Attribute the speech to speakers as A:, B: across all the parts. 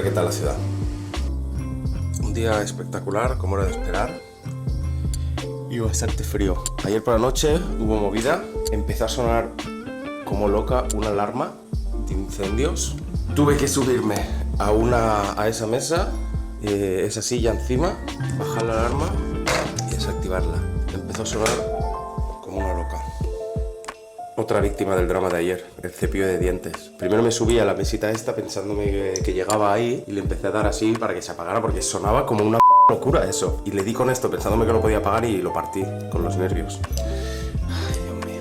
A: ver qué tal la ciudad. Un día espectacular, como era de esperar, y bastante frío. Ayer por la noche hubo movida, empezó a sonar como loca una alarma de incendios. Tuve que subirme a esa mesa, esa silla encima, bajar la alarma y desactivarla. Empezó a sonar como una loca. Otra víctima del drama de ayer, el cepillo de dientes. Primero me subí a la mesita esta pensándome que llegaba ahí y le empecé a dar así para que se apagara porque sonaba como una locura eso. Y le di con esto pensándome que lo podía apagar y lo partí con los nervios. Ay, Dios mío.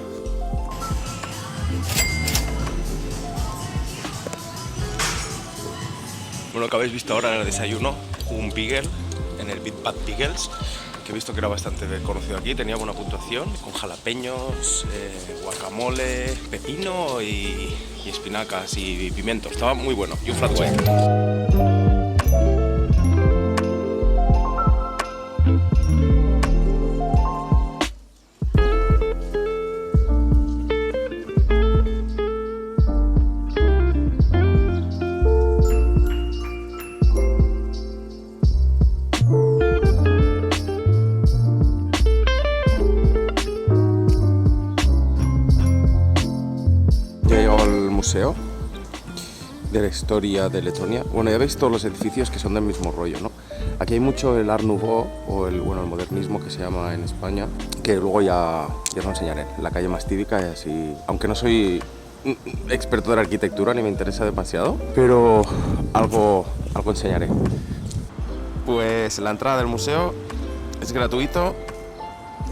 A: Bueno, lo que habéis visto ahora en el desayuno, un Beagle en el Big Bad Beagles, que he visto que era bastante conocido aquí, tenía buena puntuación, con jalapeños, guacamole, pepino y espinacas y pimientos. Estaba muy bueno, y un flat white. Museo de la historia de Letonia. Bueno, ya veis todos los edificios que son del mismo rollo, ¿no? Aquí hay mucho el Art Nouveau o el modernismo que se llama en España, que luego ya os lo enseñaré. La calle más típica y así, aunque no soy experto de la arquitectura ni me interesa demasiado, pero algo enseñaré. Pues la entrada del museo es gratuito.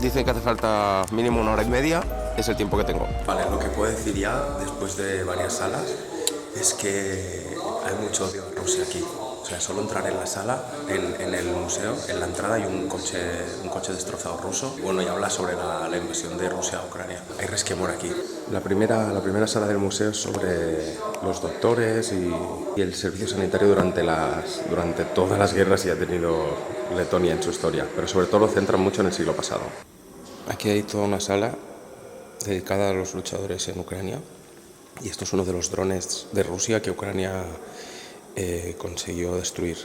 A: Dicen que hace falta mínimo 1 hora y media. Es el tiempo que tengo. Vale, lo que puedo decir ya, después de varias salas, es que hay mucho odio a Rusia aquí. O sea, solo entrar en la sala, en el museo, en la entrada hay un coche destrozado ruso. Bueno, y habla sobre la invasión de Rusia a Ucrania. Hay resquemor aquí. La primera sala del museo es sobre los doctores y el servicio sanitario durante todas las guerras que ha tenido Letonia en su historia. Pero sobre todo lo centran mucho en el siglo pasado. Aquí hay toda una sala dedicada a los luchadores en Ucrania, y esto es uno de los drones de Rusia que Ucrania consiguió destruir.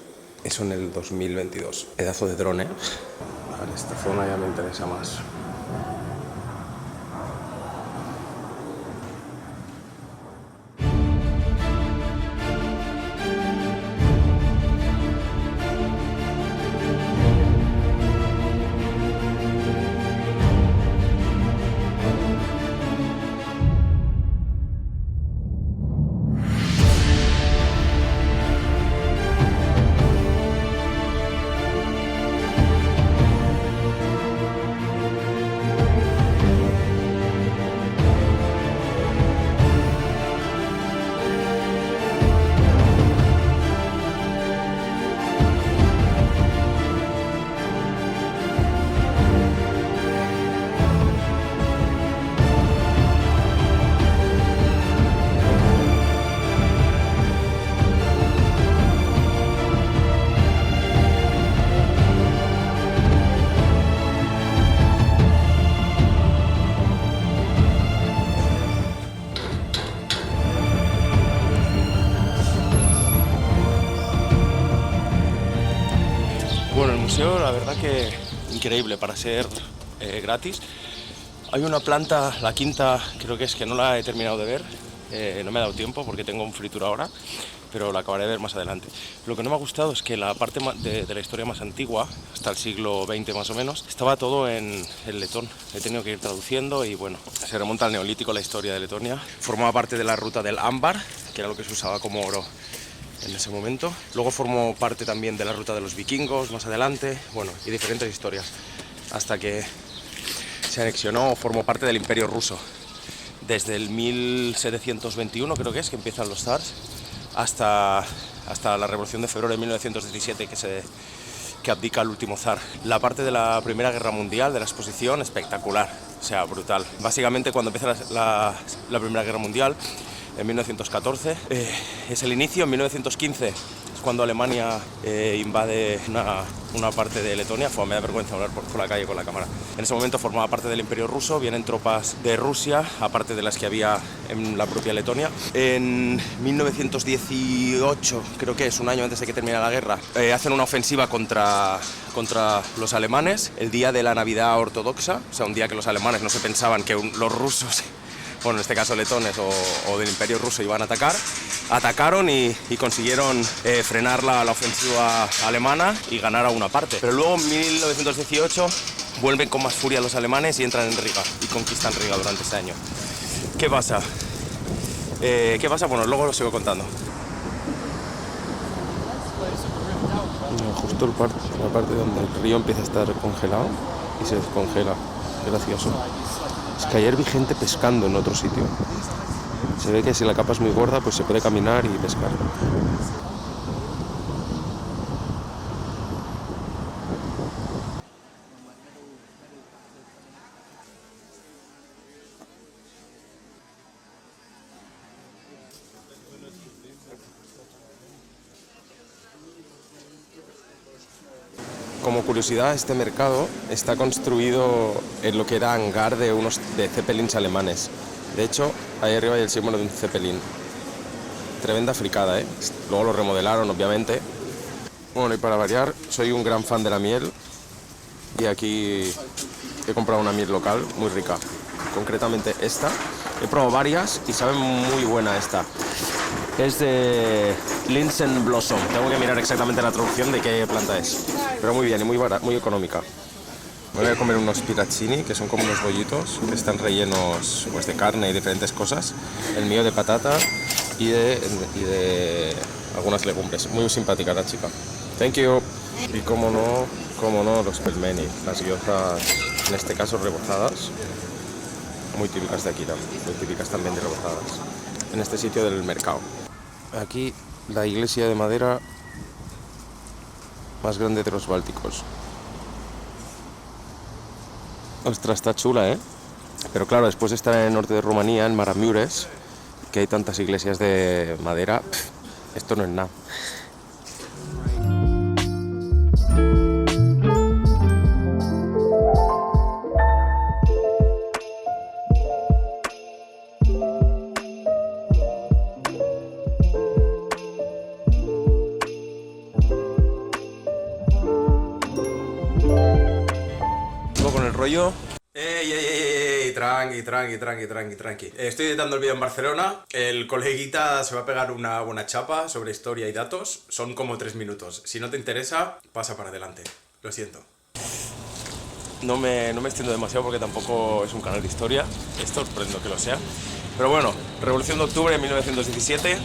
A: Eso en el 2022. Pedazo de drone. Vale, esta zona ya me interesa más. Bueno, el museo, la verdad que increíble para ser gratis. Hay una planta, la quinta, creo que es, que no la he terminado de ver, no me ha dado tiempo porque tengo un fritura ahora, pero la acabaré de ver más adelante. Lo que no me ha gustado es que la parte de la historia más antigua, hasta el siglo XX más o menos, estaba todo en letón. He tenido que ir traduciendo y bueno, se remonta al Neolítico la historia de Letonia. Formaba parte de la ruta del ámbar, que era lo que se usaba como oro en ese momento. Luego formó parte también de la ruta de los vikingos más adelante, bueno, y diferentes historias, hasta que se anexionó o formó parte del Imperio Ruso. Desde el 1721 creo que es, que empiezan los zars, hasta la Revolución de Febrero de 1917 que abdica el último zar. La parte de la Primera Guerra Mundial, de la exposición, espectacular, o sea, brutal. Básicamente cuando empieza la Primera Guerra Mundial, en 1914, es el inicio. En 1915 cuando Alemania invade una parte de Letonia. Me da vergüenza hablar por la calle con la cámara. En ese momento formaba parte del Imperio Ruso, vienen tropas de Rusia, aparte de las que había en la propia Letonia. En 1918, creo que es un año antes de que termine la guerra, hacen una ofensiva contra los alemanes, el día de la Navidad ortodoxa, o sea, un día que los alemanes no se pensaban que los rusos, bueno, en este caso letones o del Imperio Ruso, iban a atacar. Atacaron y consiguieron frenar la ofensiva alemana y ganar a una parte. Pero luego en 1918 vuelven con más furia los alemanes y entran en Riga y conquistan Riga durante ese año. ¿Qué pasa? Bueno, luego lo sigo contando. Justo la parte donde el río empieza a estar congelado y se descongela. Gracioso. Es que ayer vi gente pescando en otro sitio. Se ve que si la capa es muy gorda, pues se puede caminar y pescar. Como curiosidad, este mercado está construido en lo que era hangar de Zeppelins alemanes. De hecho, ahí arriba hay el símbolo de un Zeppelin. Tremenda fricada, ¿eh? Luego lo remodelaron, obviamente. Bueno, y para variar, soy un gran fan de la miel. Y aquí he comprado una miel local muy rica. Concretamente esta. He probado varias y sabe muy buena esta. Es de Linsen Blossom. Tengo que mirar exactamente la traducción de qué planta es. Pero muy bien y muy barata, muy económica. Me voy a comer unos spirazzini, que son como unos bollitos que están rellenos pues, de carne y diferentes cosas. El mío de patata y de algunas legumbres. Muy simpática la chica. Thank you. Y como no, los pelmeni, las gyozas, en este caso rebozadas. Muy típicas de aquí también, muy típicas también de rebozadas. En este sitio del mercado. Aquí la iglesia de madera más grande de los Bálticos. Ostras, está chula, ¿eh? Pero claro, después de estar en el norte de Rumanía, en Maramureş, que hay tantas iglesias de madera, esto no es nada. Con el rollo. Ey, tranqui. Estoy editando el vídeo en Barcelona. El coleguita se va a pegar una buena chapa sobre historia y datos. Son como 3 minutos. Si no te interesa, pasa para adelante. Lo siento. No me extiendo demasiado porque tampoco es un canal de historia. Esto, sorprendo que lo sea. Pero bueno, Revolución de Octubre de 1917,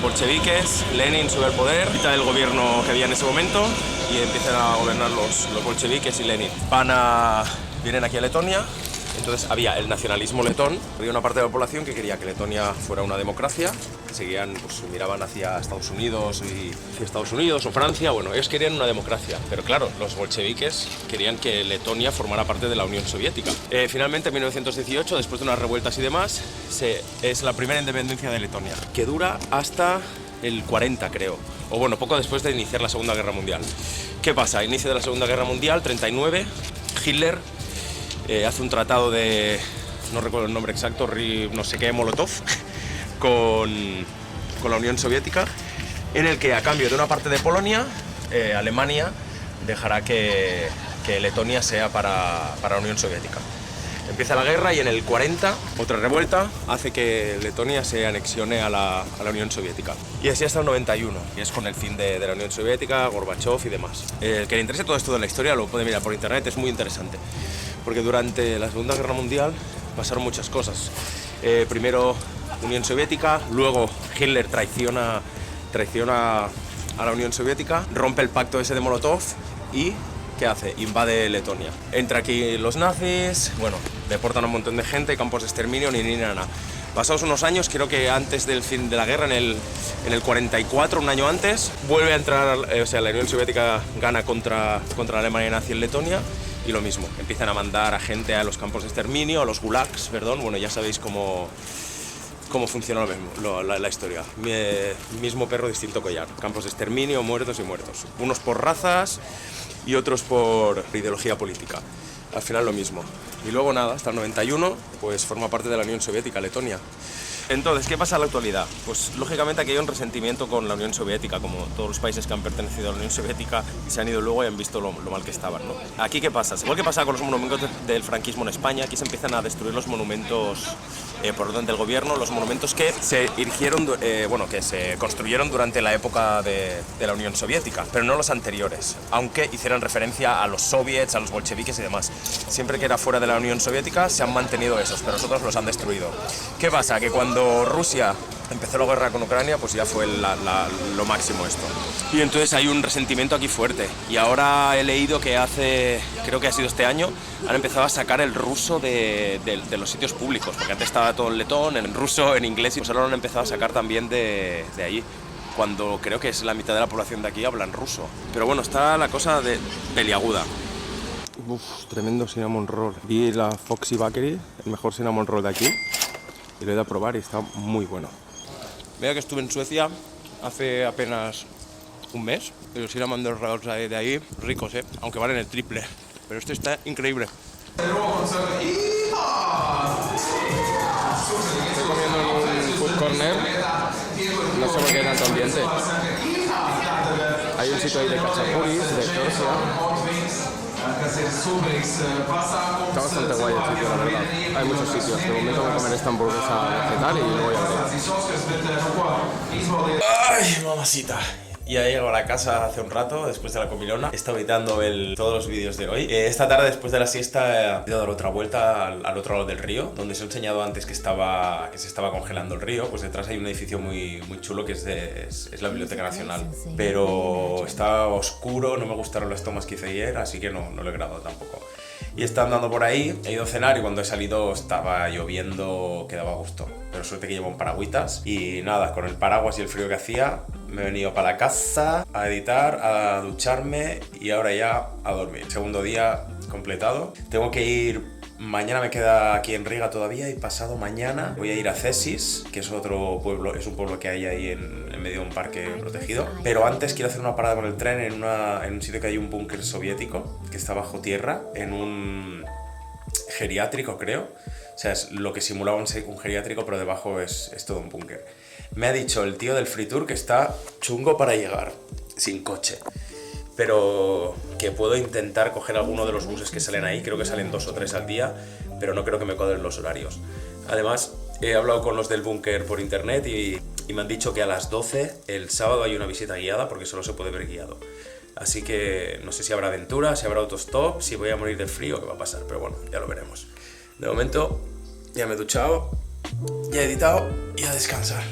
A: bolcheviques, Lenin sube al poder, quita el gobierno que había en ese momento y empiezan a gobernar los bolcheviques y Lenin. Vienen aquí a Letonia, entonces había el nacionalismo letón, había una parte de la población que quería que Letonia fuera una democracia, seguían, pues miraban hacia Estados Unidos o Francia, bueno, ellos querían una democracia, pero claro, los bolcheviques querían que Letonia formara parte de la Unión Soviética. Finalmente, en 1918, después de unas revueltas y demás, es la primera independencia de Letonia, que dura hasta el 40, creo, o bueno, poco después de iniciar la Segunda Guerra Mundial. ¿Qué pasa? Inicio de la Segunda Guerra Mundial, 39, Hitler hace un tratado de, no recuerdo el nombre exacto, no sé qué, Molotov, con la Unión Soviética, en el que a cambio de una parte de Polonia, Alemania dejará que Letonia sea para la Unión Soviética. Empieza la guerra y en el 40 otra revuelta hace que Letonia se anexione a la Unión Soviética. Y así hasta el 91, y es con el fin de la Unión Soviética, Gorbachev y demás. El que le interese todo esto de la historia lo puede mirar por internet, es muy interesante. Porque durante la Segunda Guerra Mundial pasaron muchas cosas. Primero Unión Soviética, luego Hitler traiciona a la Unión Soviética, rompe el pacto ese de Molotov y ¿qué hace? Invade Letonia. Entra aquí los nazis, bueno, deportan a un montón de gente, campos de exterminio, ni nada. Pasados unos años, creo que antes del fin de la guerra, en el 44, un año antes, vuelve a entrar, la Unión Soviética gana contra la Alemania nazi en Letonia. Y lo mismo, empiezan a mandar a gente a los campos de exterminio, a los gulags, perdón, bueno, ya sabéis cómo cómo funciona lo mismo, la historia. Mismo perro, distinto collar. Campos de exterminio, muertos y muertos. Unos por razas y otros por ideología política. Al final lo mismo. Y luego nada, hasta el 91, pues forma parte de la Unión Soviética, Letonia. Entonces, ¿qué pasa en la actualidad? Pues lógicamente aquí hay un resentimiento con la Unión Soviética, como todos los países que han pertenecido a la Unión Soviética se han ido luego y han visto lo mal que estaban, ¿no? Aquí, ¿qué pasa? Igual que pasa con los monumentos del franquismo en España, aquí se empiezan a destruir los monumentos por orden del gobierno, los monumentos que se erigieron, que se construyeron durante la época de la Unión Soviética, pero no los anteriores, aunque hicieran referencia a los soviets, a los bolcheviques y demás. Siempre que era fuera de la Unión Soviética se han mantenido esos, pero nosotros los han destruido. ¿Qué pasa? Que cuando Rusia empezó la guerra con Ucrania, pues ya fue lo máximo esto. Y entonces hay un resentimiento aquí fuerte. Y ahora he leído que creo que ha sido este año, han empezado a sacar el ruso de los sitios públicos, porque antes estaba todo en letón, en ruso, en inglés, y pues ahora lo han empezado a sacar también de allí, cuando creo que es la mitad de la población de aquí hablan ruso. Pero bueno, está la cosa peliaguda. Uf, tremendo cinnamon roll. Vi la Foxy Bakery, el mejor cinnamon roll de aquí, y lo he ido a probar y está muy bueno. Veo que estuve en Suecia hace apenas un mes, pero sí la mandé los rolls de ahí ricos, aunque valen el triple. Pero este está increíble. Estoy comiendo en un food corner, no sé por qué hay tanto ambiente. Hay un sitio ahí de cachapuris, de Georgia. Está bastante guay el sitio, la verdad. Hay muchos sitios. De momento voy a comer esta hamburguesa vegetal y luego ya veré. ¡Ay, mamacita! Ya he llegado a la casa hace un rato, después de la comilona. He estado editando todos los vídeos de hoy. Esta tarde, después de la siesta, he ido a dar otra vuelta al otro lado del río, donde os he enseñado antes que se estaba congelando el río. Pues detrás hay un edificio muy chulo que es la Biblioteca Nacional. Pero está oscuro, no me gustaron las tomas que hice ayer, así que no lo he grabado tampoco. Y he estado andando por ahí, he ido a cenar y cuando he salido estaba lloviendo, quedaba a gusto. Pero suerte que llevo un paragüitas y nada, con el paraguas y el frío que hacía, me he venido para la casa a editar, a ducharme y ahora ya a dormir. Segundo día completado. Tengo que ir, mañana me queda aquí en Riga todavía y pasado mañana voy a ir a Cesis, que es otro pueblo, es un pueblo que hay ahí en medio de un parque protegido. Pero antes quiero hacer una parada con el tren en un sitio que hay un búnker soviético que está bajo tierra, en un geriátrico creo. O sea, es lo que simulaba un geriátrico, pero debajo es todo un búnker. Me ha dicho el tío del Free Tour que está chungo para llegar, sin coche. Pero que puedo intentar coger alguno de los buses que salen ahí, creo que salen 2 o 3 al día, pero no creo que me cuadren los horarios. Además, he hablado con los del búnker por internet y me han dicho que a las 12 el sábado hay una visita guiada, porque solo se puede ver guiado. Así que no sé si habrá aventura, si habrá autostop, si voy a morir de frío, qué va a pasar, pero bueno, ya lo veremos. De momento, ya me he duchado, ya he editado y a descansar.